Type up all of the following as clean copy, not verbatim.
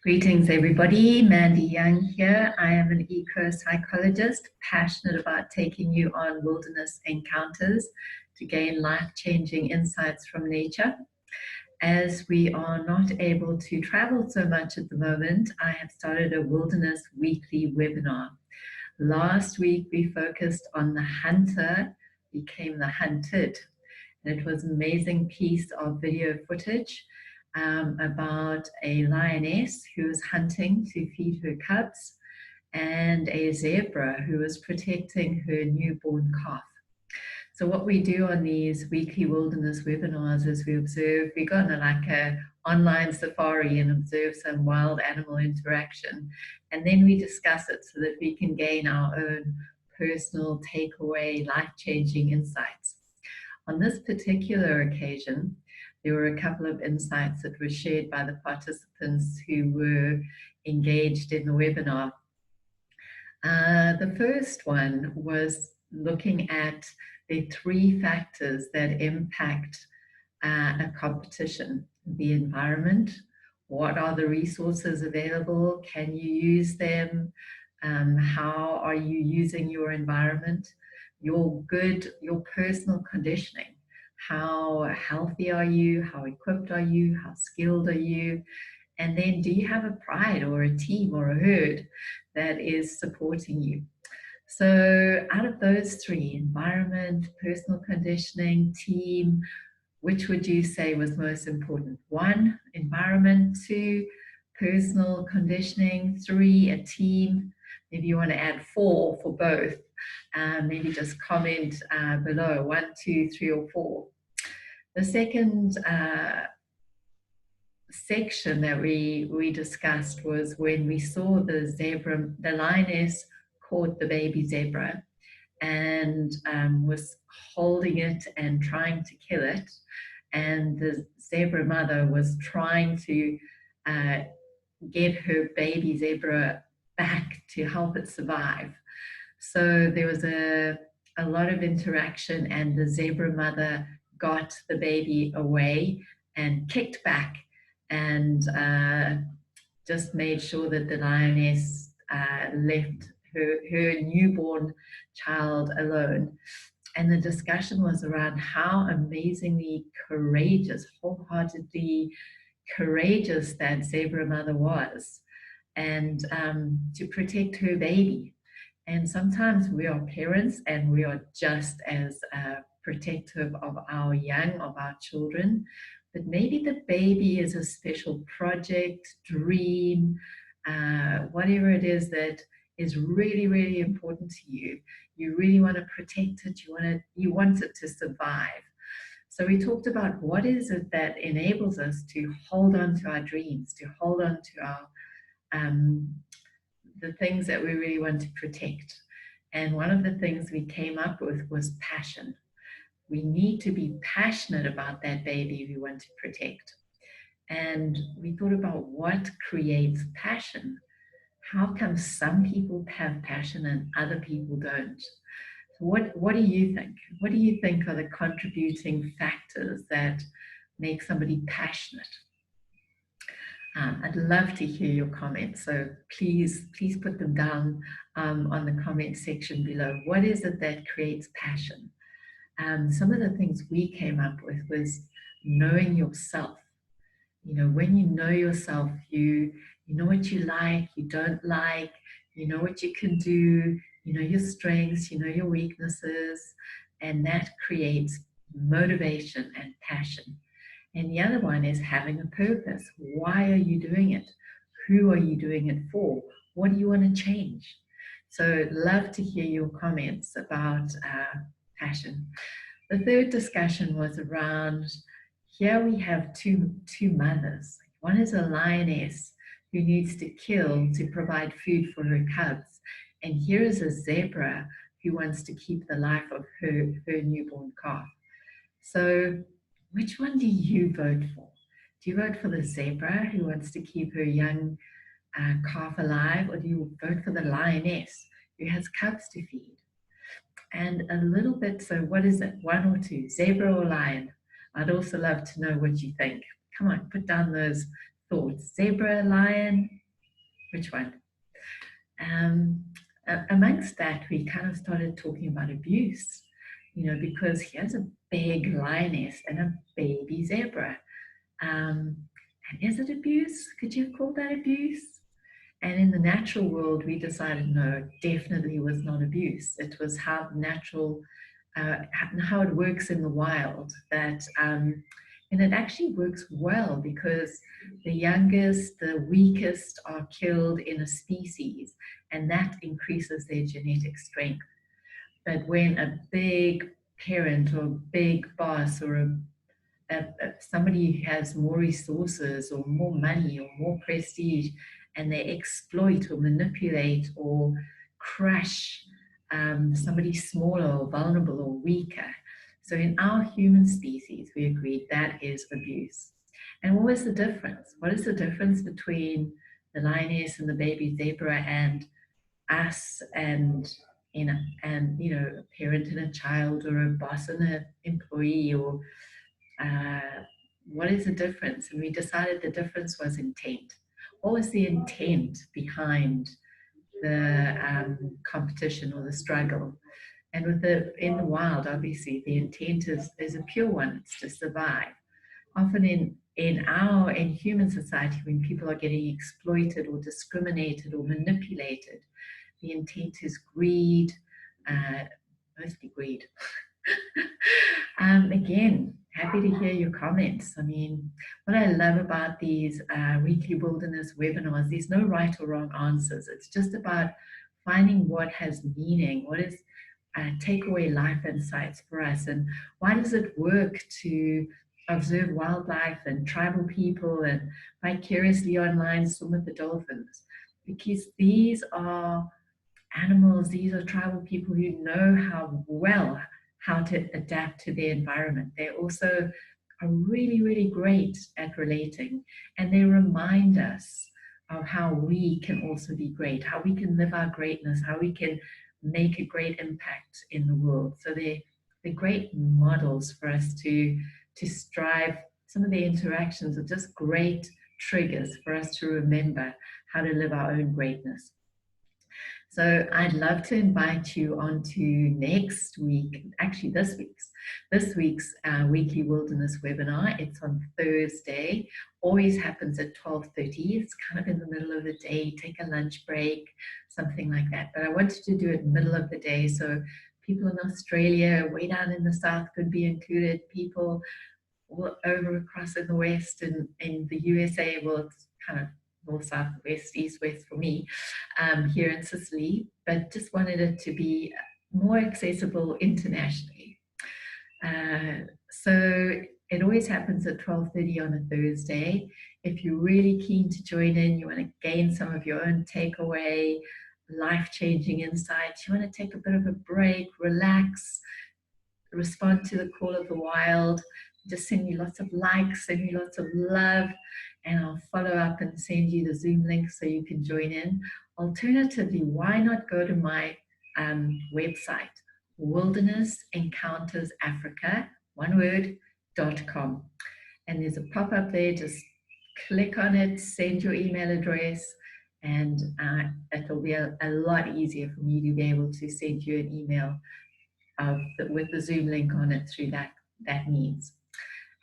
Greetings, everybody. Mandy Young here. I am an eco-psychologist passionate about taking you on wilderness encounters to gain life-changing insights from nature. As we are not able to travel so much at the moment, I have started a wilderness weekly webinar. Last week, we focused on the hunter became the hunted. And it was an amazing piece of video footage about a lioness who was hunting to feed her cubs and a zebra who was protecting her newborn calf. So what we do on these weekly wilderness webinars is we go on an online safari and observe some wild animal interaction, and then we discuss it so that we can gain our own personal takeaway, life-changing insights. On this particular occasion, there were a couple of insights that were shared by the participants who were engaged in the webinar. The first one was looking at the three factors that impact a competition: the environment, what are the resources available, can you use them, how are you using your environment, your personal conditioning. How healthy are you? How equipped are you? How skilled are you? And then, do you have a pride or a team or a herd that is supporting you? So out of those three, environment, personal conditioning, team, which would you say was most important? 1, environment; 2, personal conditioning; 3, a team. Maybe you want to add 4 for both. Maybe just comment below 1, 2, 3, or 4. The second section that we discussed was when we saw the lioness caught the baby zebra and was holding it and trying to kill it, and the zebra mother was trying to get her baby zebra back to help it survive. So there was a lot of interaction, and the zebra mother got the baby away and kicked back and just made sure that the lioness left her newborn child alone. And the discussion was around how amazingly courageous, wholeheartedly courageous that zebra mother was, and to protect her baby. And sometimes we are parents and we are just as protective of our young, of our children, but maybe the baby is a special project, dream, whatever it is that is really, really important to you. You really want to protect it, you want it to survive. So we talked about what is it that enables us to hold on to our dreams, to hold on to our the things that we really want to protect. And one of the things we came up with was passion. We need to be passionate about that baby we want to protect. And we thought about what creates passion. How come some people have passion and other people don't? So what do you think? What do you think are the contributing factors that make somebody passionate? I'd love to hear your comments, so please put them down on the comment section below. What is it that creates passion? Some of the things we came up with was knowing yourself. You know, when you know yourself, you know what you like, you don't like, you know what you can do, you know your strengths, you know your weaknesses, and that creates motivation and passion. And the other one is having a purpose. Why are you doing it? Who are you doing it for? What do you want to change? So love to hear your comments about passion. The third discussion was around, here we have two mothers. One is a lioness who needs to kill to provide food for her cubs. And here is a zebra who wants to keep the life of her newborn calf. So which one do you vote for? Do you vote for the zebra who wants to keep her young calf alive, or do you vote for the lioness who has cubs to feed? And a little bit, so what is it, 1 or 2, zebra or lion? I'd also love to know what you think. Come on, put down those thoughts. Zebra, lion, Which one? Amongst that, we kind of started talking about abuse, because here's a big lioness and a baby zebra. And is it abuse? Could you call that abuse? And in the natural world, we decided no, it definitely was not abuse. It was how natural, how it works in the wild. And it actually works well because the youngest, the weakest are killed in a species, and that increases their genetic strength. But when a big parent or a big boss or somebody who has more resources or more money or more prestige, and they exploit or manipulate or crush somebody smaller or vulnerable or weaker. So in our human species, we agreed that is abuse. And what was the difference? What is the difference between the lioness and the baby zebra and us and a parent and a child or a boss and an employee or what is the difference? And we decided the difference was intent. What was the intent behind the competition or the struggle? And in the wild, obviously, the intent is a pure one. It's to survive. Often in human society, when people are getting exploited or discriminated or manipulated, the intent is greed, mostly greed. Again, happy to hear your comments. I mean, what I love about these weekly wilderness webinars, there's no right or wrong answers. It's just about finding what has meaning, what is takeaway life insights for us, and why does it work to observe wildlife and tribal people and vicariously online swim with the dolphins? Because these are animals, these are tribal people who know how to adapt to their environment. They also are really, really great at relating, and they remind us of how we can also be great, how we can live our greatness, how we can make a great impact in the world. So they're great models for us to strive. Some of the interactions are just great triggers for us to remember how to live our own greatness. So I'd love to invite you on to next week, actually this week's weekly wilderness webinar. It's on Thursday, always happens at 12:30. It's kind of in the middle of the day, take a lunch break, something like that. But I wanted to do it middle of the day, so people in Australia, way down in the south could be included, people all over across in the west and in the USA, well, it's kind of north, south, west, east, west for me here in Sicily, but just wanted it to be more accessible internationally. So it always happens at 12:30 on a Thursday. If you're really keen to join in, you want to gain some of your own takeaway, life-changing insights, you want to take a bit of a break, relax, respond to the call of the wild, just send me lots of likes, send me lots of love, and I'll follow up and send you the Zoom link so you can join in. Alternatively, why not go to my website, Wilderness Encounters Africa, one word.com. And there's a pop-up there, just click on it, send your email address, and it'll be a lot easier for me to be able to send you an email with the Zoom link on it through that means.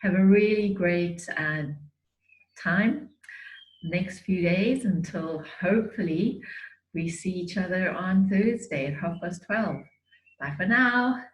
Have a really great time next few days until hopefully we see each other on Thursday at 12:30. Bye for now.